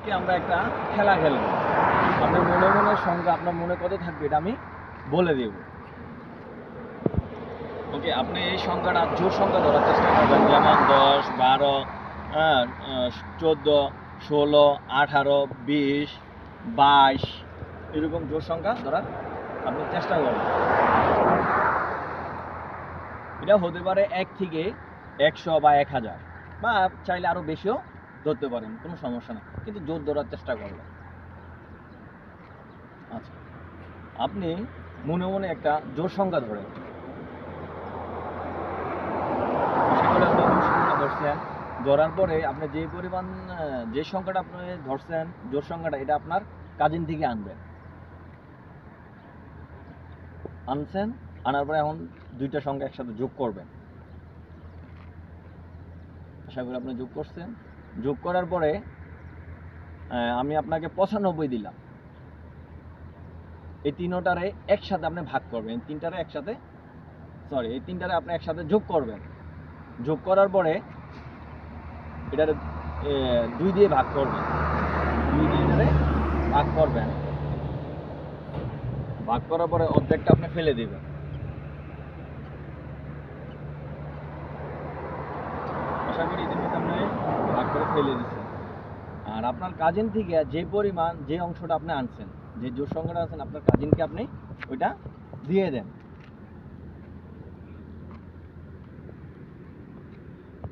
আজকে আমরা একটা খেলা খেলবো। আপনার মনে মনে সংখ্যা আপনার মনে কত থাকবে এটা আমি বলে দেব। ওকে, আপনি এই সংখ্যাটা জোর সংখ্যা ধরার চেষ্টা করবেন, যেমন 10, 12, 14, 16, 18, 20, 22 এরকম জোর সংখ্যা ধরার আপনি চেষ্টা করবেন। এটা হতে পারে 1 থেকে 100 বা 1000, বা চাইলে আরও বেশিও ধরতে পারেন, কোনো সমস্যা নেই, কিন্তু জোর ধরার চেষ্টা করবেন। আচ্ছা, আপনি মনে মনে একটা জোর সংখ্যা ধরেন। সেগুলো আপনি জোর সংখ্যা ধরছেন, ধরার পরে আপনি যে পরিমাণ যে সংখ্যাটা আপনি ধরছেন জোর সংখ্যাটা, এটা আপনার কাজিন থেকে আনবেন। আনছেন, আনার পরে এখন দুইটা সংখ্যা একসাথে যোগ করবেন। আশা করি আপনি যোগ করছেন। যোগ করার পরে আমি আপনাকে 95 দিলাম। এই তিনটারে একসাথে আপনি ভাগ করবেন, এই তিনটারে আপনি একসাথে যোগ করবেন। যোগ করার পরে এটারে 2 দিয়ে ভাগ করবেন। 2 দিয়ে এটারে ভাগ করবেন। ভাগ করার পরে অর্ধেকটা আপনি ফেলে দিবেন। আশা করি ইতিমধ্যে আপনি ভাগ করে ফেলে দিচ্ছেন। আর আপনার কাজিন থেকে যে পরিমাণ, যে অংশটা আপনি আনছেন, যে জোর সংখ্যাটা আনছেন, আপনার কাজিনকে আপনি ওইটা দিয়ে দেন।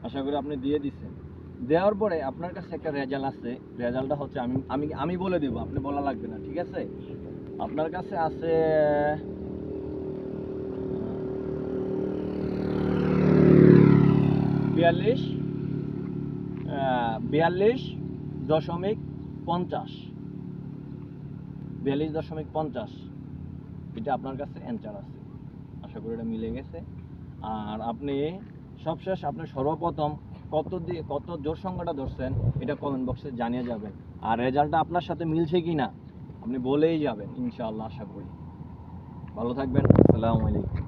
আশা করি আপনি দিয়ে দিচ্ছেন। দেওয়ার পরে আপনার কাছে একটা রেজাল্ট আছে। রেজাল্টটা হচ্ছে আমি আমি আমি বলে দেব, আপনি বলা লাগবে না, ঠিক আছে? আপনার কাছে আছে 42, 42.50, 42.50, এটা আপনার কাছে অ্যান্সার আছে। আশা করি এটা মিলে গেছে। আর আপনি সবশেষ, আপনি সর্বপ্রথম কত জোর সংখ্যাটা ধরছেন এটা কমেন্ট বক্সে জানিয়ে যাবেন। আর রেজাল্টটা আপনার সাথে মিলছে কি না আপনি বলেই যাবেন ইনশাআল্লাহ। আশা করি ভালো থাকবেন। আসসালামু আলাইকুম।